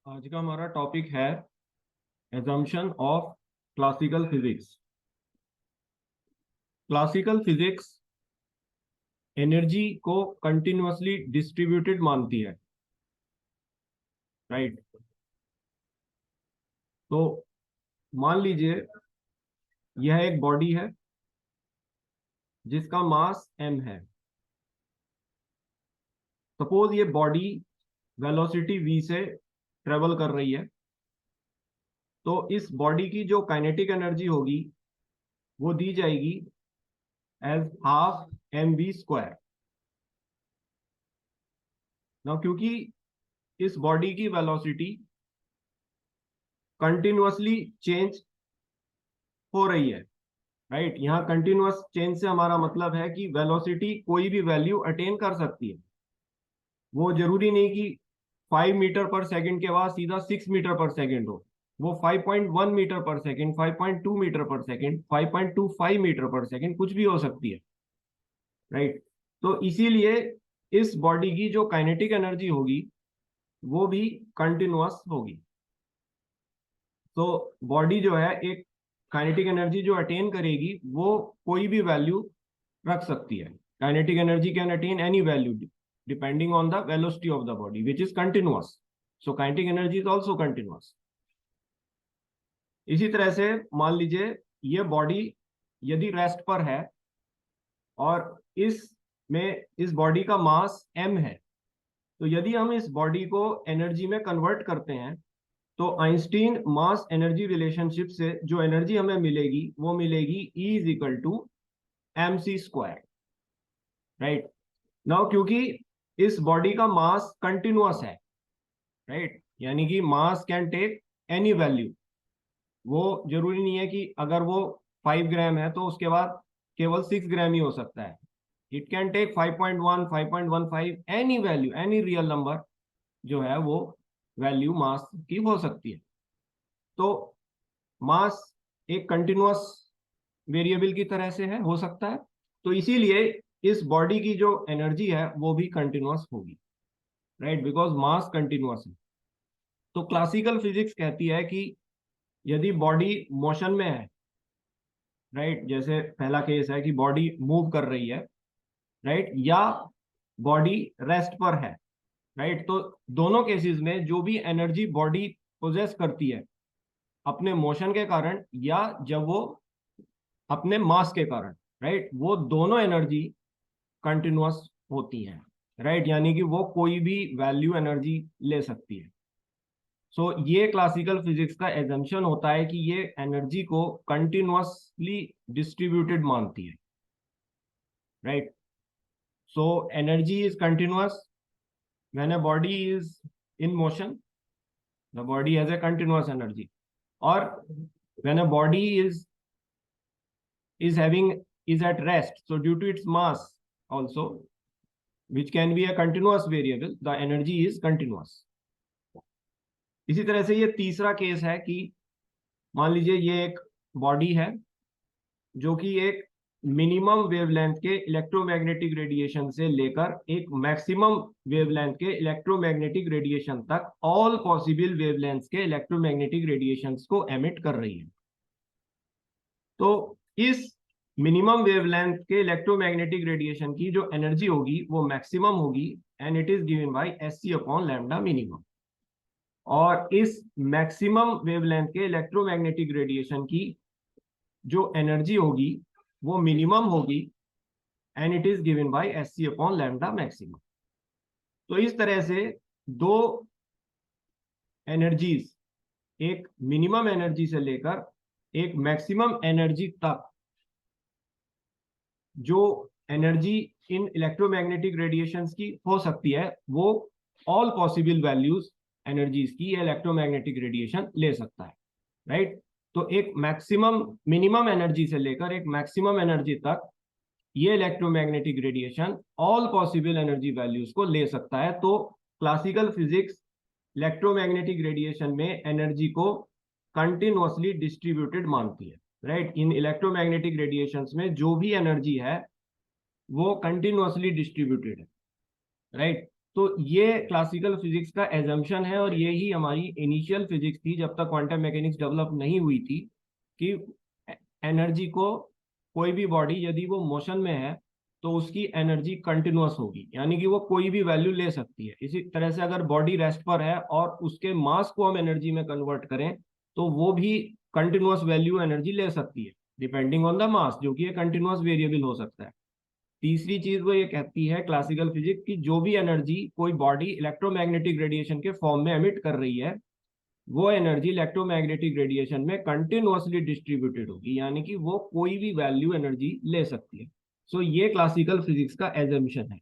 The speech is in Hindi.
आज का हमारा टॉपिक है assumption of classical physics. Classical physics energy को कंटिन्यूअसली डिस्ट्रीब्यूटेड मानती है, राइट। तो मान लीजिए यह एक बॉडी है जिसका मास m है। सपोज ये बॉडी वेलोसिटी v से ट्रेवल कर रही है, तो इस बॉडी की जो काइनेटिक एनर्जी होगी वो दी जाएगी एज हाफ mv²। ना क्योंकि इस बॉडी की वेलोसिटी कंटिन्यूअसली चेंज हो रही है, राइट। यहाँ कंटिन्यूअस चेंज से हमारा मतलब है कि वेलोसिटी कोई भी वैल्यू अटेन कर सकती है। वो जरूरी नहीं कि 5 मीटर पर सेकंड के बाद सीधा 6 मीटर पर सेकंड हो। वो 5.1 मीटर पर सेकंड, 5.2 मीटर पर सेकंड, 5.25 मीटर पर सेकंड कुछ भी हो सकती है, राइट। तो इसीलिए इस बॉडी की जो काइनेटिक एनर्जी होगी वो भी कंटिन्यूअस होगी। तो बॉडी जो है एक काइनेटिक एनर्जी जो अटेन करेगी वो कोई भी वैल्यू रख सकती है। Kinetic energy can attain any value depending on the velocity of the body which is continuous. So kinetic energy is also continuous. इसी तरह से मान लीजिए ये बॉडी यदि रेस्ट पर है और इस बॉडी का मास m है, तो यदि हम इस बॉडी को एनर्जी में कन्वर्ट करते हैं तो आइंस्टीन मास एनर्जी रिलेशनशिप से जो एनर्जी हमें मिलेगी वो मिलेगी E is equal to mc², right. Now क्योंकि इस बॉडी का मास कंटिन्यूअस है, राइट, यानी कि mass can take any value. वो जरूरी नहीं है कि अगर वो 5 ग्राम है तो उसके बाद केवल 6 ग्राम ही हो सकता है। It can take 5.1, 5.15, any value, any real number जो है वो वैल्यू मास की हो सकती है। तो मास एक कंटिन्यूअस वेरिएबल की तरह से है, हो सकता है। तो इसीलिए इस बॉडी की जो एनर्जी है वो भी कंटिन्यूअस होगी, राइट, बिकॉज मास कंटिन्यूअस है। तो क्लासिकल फिजिक्स कहती है कि यदि बॉडी मोशन में है, राइट, जैसे पहला केस है कि बॉडी मूव कर रही है, राइट, या बॉडी रेस्ट पर है, राइट, तो दोनों केसेस में जो भी एनर्जी बॉडी पोजेस करती है अपने मोशन के कारण या जब वो अपने मास के कारण, राइट, वो दोनों एनर्जी कंटिन्यूअस होती हैं, राइट, यानी कि वो कोई भी वैल्यू एनर्जी ले सकती है। सो ये क्लासिकल फिजिक्स का एजम्पशन होता है कि ये एनर्जी को कंटिन्यूअसली डिस्ट्रीब्यूटेड मानती है, right. So energy is continuous when a body is in motion, the body has a continuous energy, or when a body is at rest, so due to its mass also, which can be a continuous variable, the energy is continuous. इसी तरह से ये तीसरा केस है कि मान लीजिए ये एक बॉडी है जो कि एक मिनिमम वेवलेंथ के इलेक्ट्रोमैग्नेटिक रेडिएशन से लेकर एक मैक्सिमम वेवलेंथ के इलेक्ट्रोमैग्नेटिक रेडिएशन तक ऑल पॉसिबल वेवलेंथ्स के इलेक्ट्रोमैग्नेटिक रेडिएशंस को एमिट कर रही है। तो इस मिनिमम वेवलेंथ के इलेक्ट्रोमैग्नेटिक रेडिएशन की जो एनर्जी होगी वो मैक्सिमम होगी and it is given by Sc/λ minimum. और इस मैक्सिमम वेवलेंथ के इलेक्ट्रोमैग्नेटिक रेडिएशन की जो एनर्जी होगी वो मिनिमम होगी and it is given by Sc/λ maximum. तो इस तरह से दो एनर्जीज, एक मिनिमम एनर्जी से लेकर एक मैक्सिमम एनर्जी तक, जो एनर्जी इन इलेक्ट्रोमैग्नेटिक रेडिएशंस की हो सकती है वो ऑल पॉसिबल वैल्यूज एनर्जीज की इलेक्ट्रोमैग्नेटिक रेडिएशन ले सकता है, राइट। तो एक मैक्सिमम मिनिमम एनर्जी से लेकर एक मैक्सिमम एनर्जी तक ये electromagnetic radiation all possible energy values को ले सकता है। तो क्लासिकल फिजिक्स इलेक्ट्रोमैग्नेटिक रेडिएशन में एनर्जी को कंटिन्यूअसली डिस्ट्रीब्यूटेड मानती है, राइट। इन इलेक्ट्रोमैग्नेटिक रेडिएशंस में जो भी एनर्जी है वो कंटिन्यूअसली डिस्ट्रीब्यूटेड है, राइट। तो ये क्लासिकल फिजिक्स का एजम्पशन है, और ये ही हमारी इनिशियल फिजिक्स थी जब तक क्वांटम मैकेनिक्स डेवलप नहीं हुई थी, कि एनर्जी को, कोई भी बॉडी यदि वो मोशन में है तो उसकी एनर्जी कंटिन्यूअस होगी, यानी कि वो कोई भी वैल्यू ले सकती है। इसी तरह से अगर बॉडी रेस्ट पर है और उसके मास को हम एनर्जी में कन्वर्ट करें तो वो भी कंटिन्यूअस वैल्यू एनर्जी ले सकती है, डिपेंडिंग ऑन द मास, जो कि एक कंटिन्यूअस वेरिएबल हो सकता है। तीसरी चीज वो ये कहती है क्लासिकल फिजिक्स की, जो भी एनर्जी कोई बॉडी इलेक्ट्रोमैग्नेटिक रेडिएशन के फॉर्म में एमिट कर रही है, वो एनर्जी इलेक्ट्रोमैग्नेटिक रेडिएशन में कंटिन्यूअसली डिस्ट्रीब्यूटेड होगी, यानी कि वो कोई भी वैल्यू एनर्जी ले सकती है। सो ये क्लासिकल फिजिक्स का एजम्पशन है।